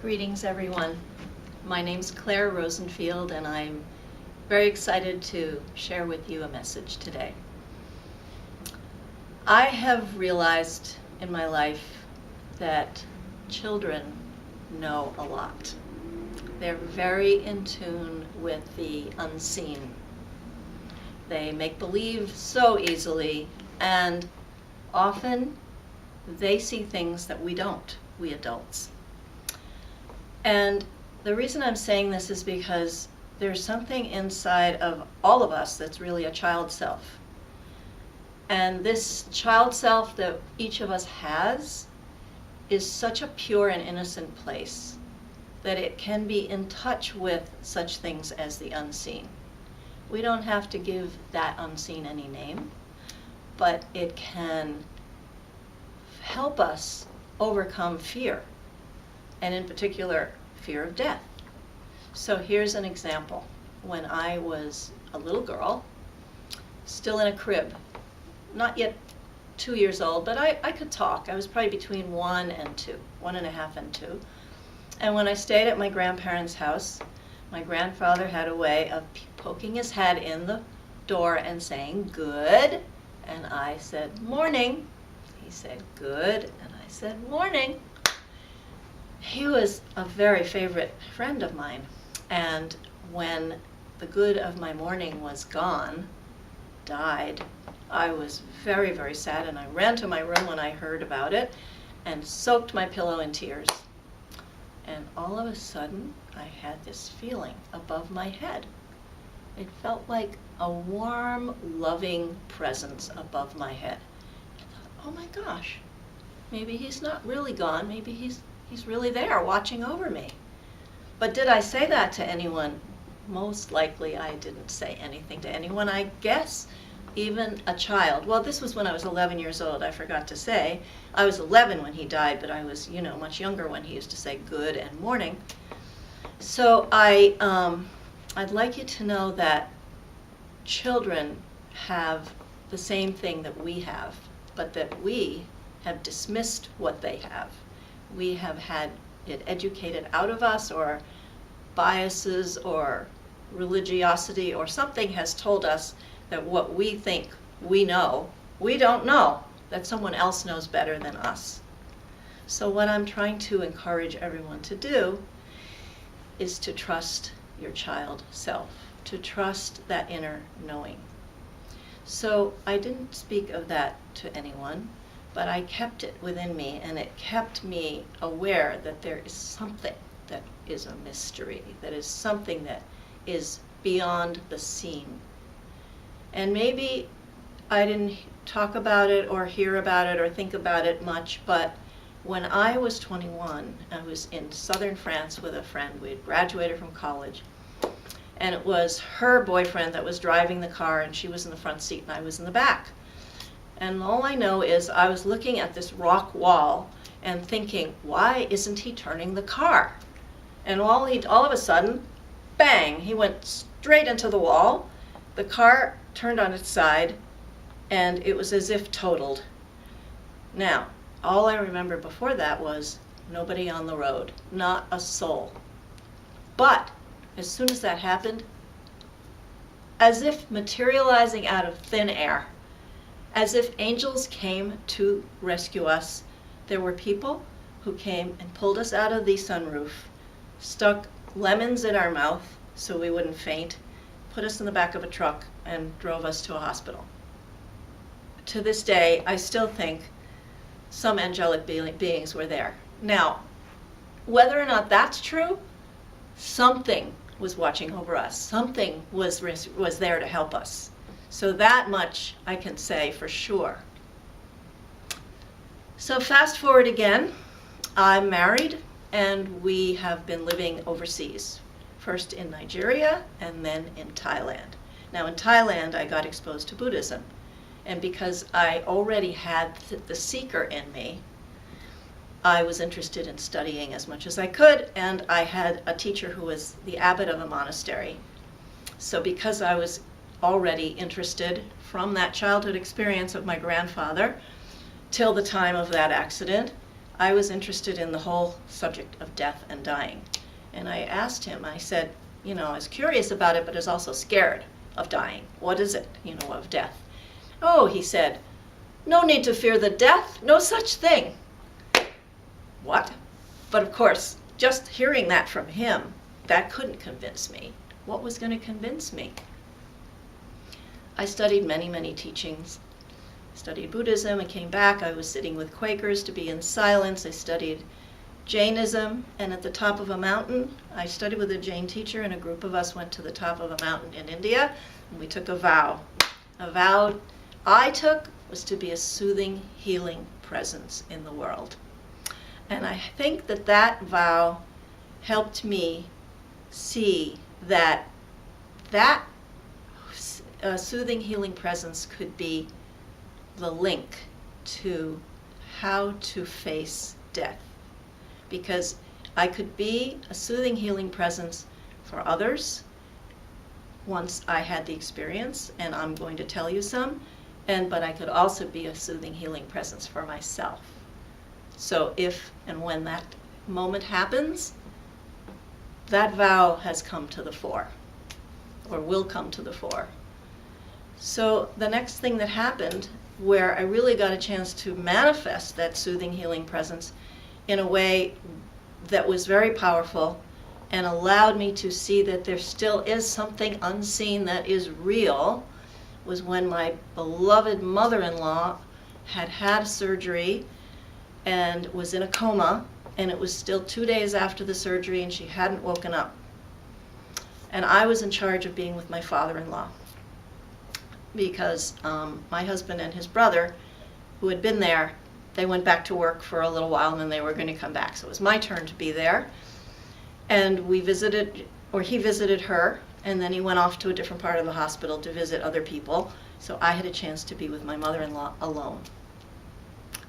Greetings, everyone. My name's Claire Rosenfield, and I'm very excited to share with you a message today. I have realized in my life that children know a lot. They're very in tune with the unseen. They make believe so easily, and often they see things that we don't, we adults. And the reason I'm saying this is because there's something inside of all of us that's really a child self. And this child self that each of us has is such a pure and innocent place that it can be in touch with such things as the unseen. We don't have to give that unseen any name, but it can help us overcome fear, and in particular, fear of death. So here's an example. When I was a little girl, still in a crib, not yet 2 years old, but I could talk. I was probably between 1 and 2, 1.5 and 2. And when I stayed at my grandparents' house, my grandfather had a way of poking his head in the door and saying, "Good." And I said, "Morning." He said, "Good." And I said, "Morning." He was a very favorite friend of mine. And when the good of my morning was gone, died, I was very, very sad. And I ran to my room when I heard about it and soaked my pillow in tears. And all of a sudden, I had this feeling above my head. It felt like a warm, loving presence above my head. I thought, oh my gosh, maybe he's not really gone. Maybe he's really there watching over me. But did I say that to anyone? Most likely I didn't say anything to anyone. I guess even a child. Well, this was when I was 11 years old, I forgot to say. I was 11 when he died, but I was, much younger when he used to say good and morning. So I'd like you to know that children have the same thing that we have, but that we have dismissed what they have. We have had it educated out of us, or biases or religiosity or something has told us that what we think we know, we don't know, that someone else knows better than us. So what I'm trying to encourage everyone to do is to trust your child self, to trust that inner knowing. So I didn't speak of that to anyone, but I kept it within me, and it kept me aware that there is something that is a mystery, that is something that is beyond the seen. And maybe I didn't talk about it or hear about it or think about it much, but when I was 21, I was in southern France with a friend. We had graduated from college, and it was her boyfriend that was driving the car, and she was in the front seat and I was in the back. And all I know is I was looking at this rock wall and thinking, why isn't he turning the car? And all of a sudden, bang, he went straight into the wall. The car turned on its side, and it was as if totaled. Now, all I remember before that was nobody on the road, not a soul. But as soon as that happened, as if materializing out of thin air, as if angels came to rescue us, there were people who came and pulled us out of the sunroof, stuck lemons in our mouth so we wouldn't faint, put us in the back of a truck, and drove us to a hospital. To this day, I still think some angelic beings were there. Now, whether or not that's true, something was watching over us. Something was there to help us. So that much I can say for sure. So fast forward again, I'm married, and we have been living overseas. First in Nigeria, and then in Thailand. Now in Thailand, I got exposed to Buddhism. And because I already had the seeker in me, I was interested in studying as much as I could, and I had a teacher who was the abbot of a monastery. So because I was already interested from that childhood experience of my grandfather till the time of that accident, I was interested in the whole subject of death and dying. And I asked him, I said, I was curious about it, but I was also scared of dying. What is it, of death? Oh, he said, no need to fear the death, no such thing. What? But of course, just hearing that from him, that couldn't convince me. What was going to convince me? I studied many, many teachings. I studied Buddhism and came back. I was sitting with Quakers to be in silence. I studied Jainism, and at the top of a mountain, I studied with a Jain teacher, and a group of us went to the top of a mountain in India, and we took a vow. A vow I took was to be a soothing, healing presence in the world. And I think that vow helped me see that soothing, healing presence could be the link to how to face death. Because I could be a soothing, healing presence for others once I had the experience, and I'm going to tell you some, but I could also be a soothing, healing presence for myself. So if and when that moment happens, that vow has come to the fore, or will come to the fore. So the next thing that happened, where I really got a chance to manifest that soothing, healing presence in a way that was very powerful and allowed me to see that there still is something unseen that is real, was when my beloved mother-in-law had had surgery and was in a coma, and it was still 2 days after the surgery and she hadn't woken up. And I was in charge of being with my father-in-law because my husband and his brother, who had been there, they went back to work for a little while and then they were going to come back. So it was my turn to be there. And he visited her, and then he went off to a different part of the hospital to visit other people. So I had a chance to be with my mother-in-law alone.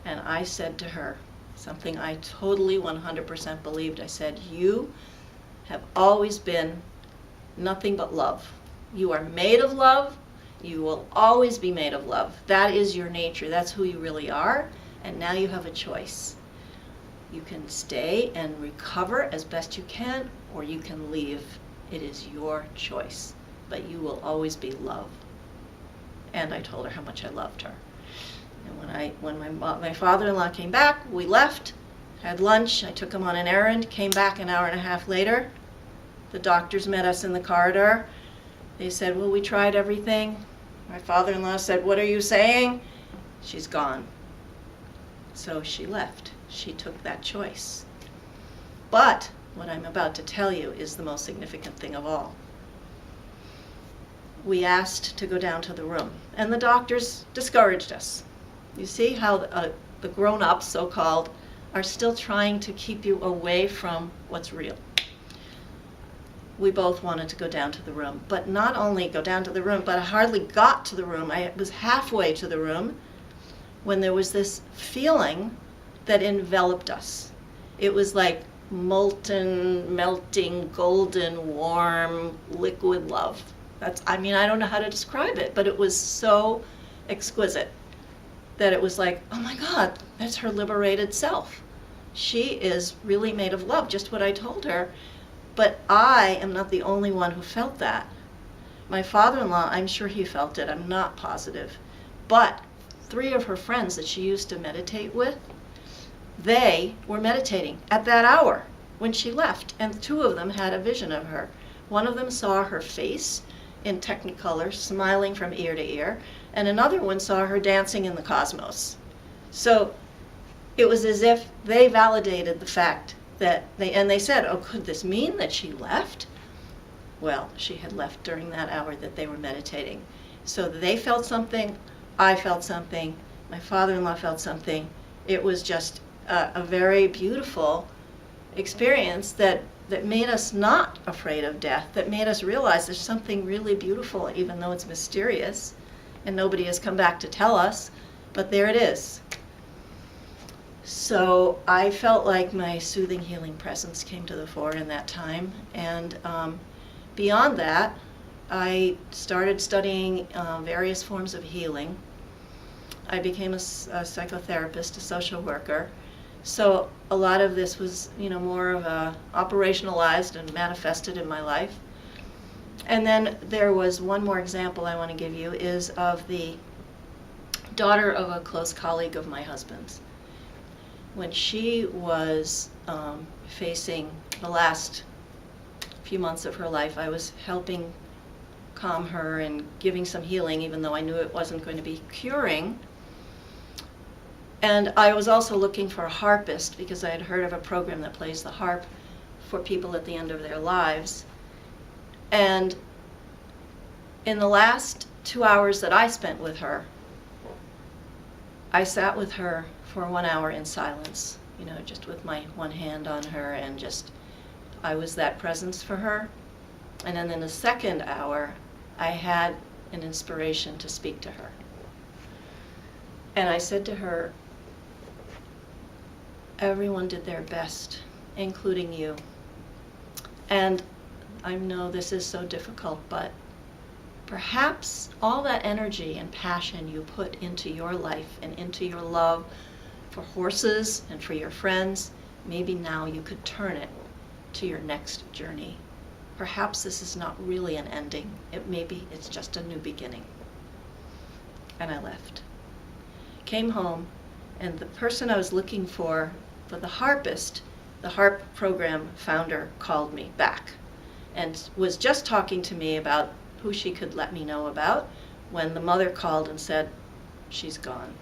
And I said to her something I totally 100% believed. I said, you have always been nothing but love. You are made of love. You will always be made of love. That is your nature. That's who you really are. And now you have a choice. You can stay and recover as best you can, or you can leave. It is your choice. But you will always be love. And I told her how much I loved her. And when my father-in-law came back, we left, had lunch. I took him on an errand, came back an hour and a half later. The doctors met us in the corridor. They said, well, we tried everything. My father-in-law said, what are you saying? She's gone. So she left. She took that choice. But what I'm about to tell you is the most significant thing of all. We asked to go down to the room, and the doctors discouraged us. You see how the grown-ups, so-called, are still trying to keep you away from what's real. We both wanted to go down to the room, but not only go down to the room, but I hardly got to the room. I was halfway to the room when there was this feeling that enveloped us. It was like molten, melting, golden, warm, liquid love. I don't know how to describe it, but it was so exquisite that it was like, oh my God, that's her liberated self. She is really made of love, just what I told her. But I am not the only one who felt that. My father-in-law, I'm sure he felt it. I'm not positive. But 3 of her friends that she used to meditate with, they were meditating at that hour when she left. And 2 of them had a vision of her. One of them saw her face in Technicolor, smiling from ear to ear. And another one saw her dancing in the cosmos. So it was as if they validated the fact that they said, oh, could this mean that she left? Well, she had left during that hour that they were meditating. So they felt something, I felt something, my father-in-law felt something. It was just a very beautiful experience that made us not afraid of death, that made us realize there's something really beautiful, even though it's mysterious, and nobody has come back to tell us, but there it is. So I felt like my soothing, healing presence came to the fore in that time. And beyond that, I started studying various forms of healing. I became a psychotherapist, a social worker, So a lot of this was, more of a operationalized and manifested in my life. And then there was one more example I want to give you, is of the daughter of a close colleague of my husband's. When she was facing the last few months of her life, I was helping calm her and giving some healing, even though I knew it wasn't going to be curing. And I was also looking for a harpist, because I had heard of a program that plays the harp for people at the end of their lives. And in the last 2 hours that I spent with her, I sat with her for 1 hour in silence, just with my one hand on her, and I was that presence for her. And then in the second hour, I had an inspiration to speak to her. And I said to her, everyone did their best, including you. And I know this is so difficult, but perhaps all that energy and passion you put into your life and into your love for horses and for your friends, maybe now you could turn it to your next journey. Perhaps this is not really an ending. Maybe it's just a new beginning. And I left. Came home, and the person I was looking for the harpist, the harp program founder, called me back and was just talking to me about who she could let me know about, when the mother called and said, she's gone.